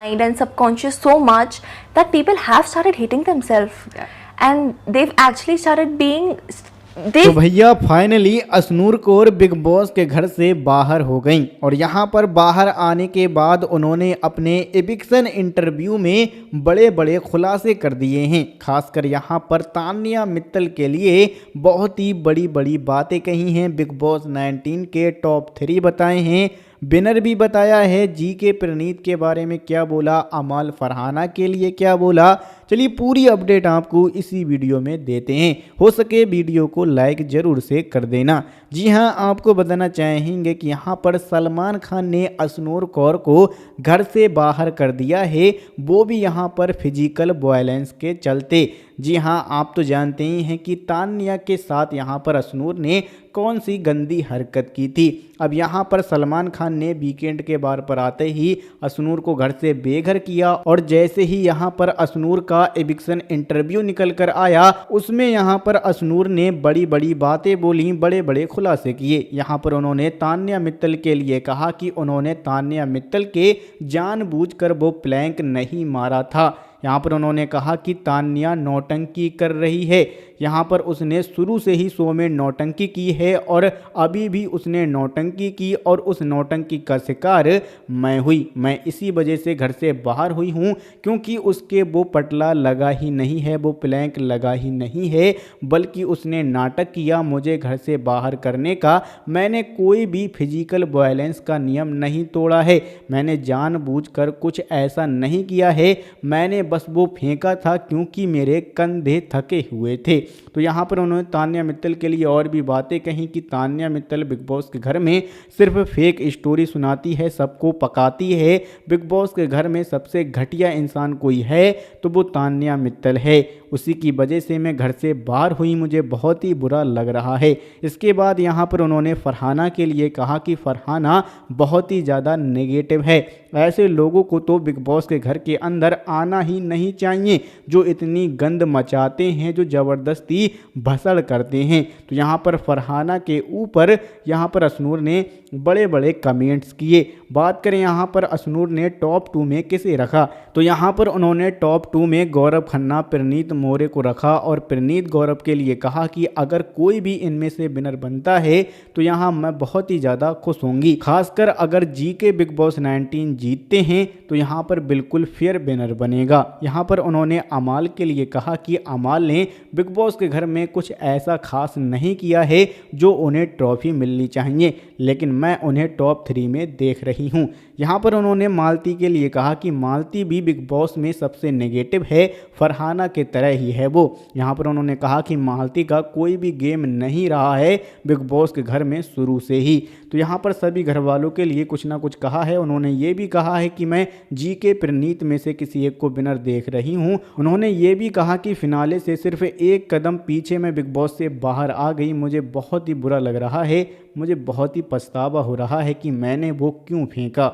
mind and subconscious so much that people have started hating themselves. Yeah. And they've actually started being तो भैया finally Ashnoor Kaur big boss के घर से बाहर हो गई और यहाँ पर बाहर आने के बाद उन्होंने अपने एविक्शन इंटरव्यू में बड़े बड़े खुलासे कर दिए हैं। खासकर यहाँ पर तान्या मित्तल के लिए बहुत ही बड़ी बड़ी बातें कही हैं। बिग बॉस 19 के टॉप 3 बताए हैं, विनर भी बताया है। जीके प्रणीत के बारे में क्या बोला, अमाल फरहाना के लिए क्या बोला, चलिए पूरी अपडेट आपको इसी वीडियो में देते हैं। हो सके वीडियो को लाइक जरूर से कर देना। जी हां, आपको बताना चाहेंगे कि यहां पर सलमान खान ने अशनूर कौर को घर से बाहर कर दिया है, वो भी यहां पर फिजिकल वायलेंस के चलते। जी हां, आप तो जानते ही हैं कि तान्या के साथ यहां पर अशनूर ने कौन सी गंदी हरकत की थी। अब यहाँ पर सलमान खान ने वीकेंड के बार पर आते ही अशनूर को घर से बेघर किया और जैसे ही यहाँ पर अशनूर का एविक्शन इंटरव्यू निकल कर आया, उसमें यहाँ पर अशनूर ने बड़ी बड़ी बातें बोली, बड़े बड़े खुलासे किए। यहाँ पर उन्होंने तान्या मित्तल के लिए कहा कि उन्होंने तान्या मित्तल के जानबूझकर वो प्लैंक नहीं मारा था। यहाँ पर उन्होंने कहा कि तान्या नौटंकी कर रही है। यहाँ पर उसने शुरू से ही शो में नौटंकी की है और अभी भी उसने नौटंकी की और उस नौटंकी का शिकार मैं हुई। मैं इसी वजह से घर से बाहर हुई हूँ क्योंकि उसके वो पटला लगा ही नहीं है, वो प्लैंक लगा ही नहीं है, बल्कि उसने नाटक किया मुझे घर से बाहर करने का। मैंने कोई भी फिजिकल वायलेंस का नियम नहीं तोड़ा है, मैंने जानबूझकर कुछ ऐसा नहीं किया है, मैंने बस वो फेंका था क्योंकि मेरे कंधे थके हुए थे। तो यहाँ पर उन्होंने तान्या मित्तल के लिए और भी बातें कही कि तान्या मित्तल बिग बॉस के घर में सिर्फ फेक स्टोरी सुनाती है, सबको पकाती है। बिग बॉस के घर में सबसे घटिया इंसान कोई है तो वो तान्या मित्तल है। उसी की वजह से मैं घर से बाहर हुई, मुझे बहुत ही बुरा लग रहा है। इसके बाद यहाँ पर उन्होंने फरहाना के लिए कहा कि फरहाना बहुत ही ज़्यादा नेगेटिव है, ऐसे लोगों को तो बिग बॉस के घर के अंदर आना ही नहीं चाहिए जो इतनी गंद मचाते हैं, जो ज़बरदस्ती भसड़ करते हैं। तो यहाँ पर फरहाना के ऊपर यहाँ पर अशनूर ने बड़े बड़े कमेंट्स किए। बात करें यहाँ पर अशनूर ने टॉप 2 में किसे रखा, तो यहाँ पर उन्होंने टॉप 2 में गौरव खन्ना, प्रणीत मोरे को रखा और प्रणीत गौरव के लिए कहा कि अगर कोई भी इनमें से विनर बनता है तो यहाँ मैं बहुत ही ज़्यादा खुश होंगी। खासकर अगर जीके बिग बॉस 19 जीतते हैं तो यहाँ पर बिल्कुल फेयर विनर बनेगा। यहाँ पर उन्होंने अमाल के लिए कहा कि अमाल ने बिग बॉस के घर में कुछ ऐसा खास नहीं किया है जो उन्हें ट्रॉफी मिलनी चाहिए, लेकिन मैं उन्हें टॉप 3 में देख रही हूँ। यहाँ पर उन्होंने मालती के लिए कहा कि मालती भी बिग बॉस में सबसे नेगेटिव है, फरहाना के तरह ही है वो। यहाँ पर उन्होंने कहा कि मालती का कोई भी गेम नहीं रहा है बिग बॉस के घर में शुरू से ही। तो यहाँ पर सभी घर वालों के लिए कुछ ना कुछ कहा है। उन्होंने ये भी कहा है कि मैं जीके प्रणीत में से किसी एक को विनर देख रही हूँ। उन्होंने ये भी कहा कि फिनाले से सिर्फ एक कदम पीछे मैं बिग बॉस से बाहर आ गई, मुझे बहुत ही बुरा लग रहा है, मुझे बहुत ही पछतावा हो रहा है कि मैंने वो क्यों फेंका।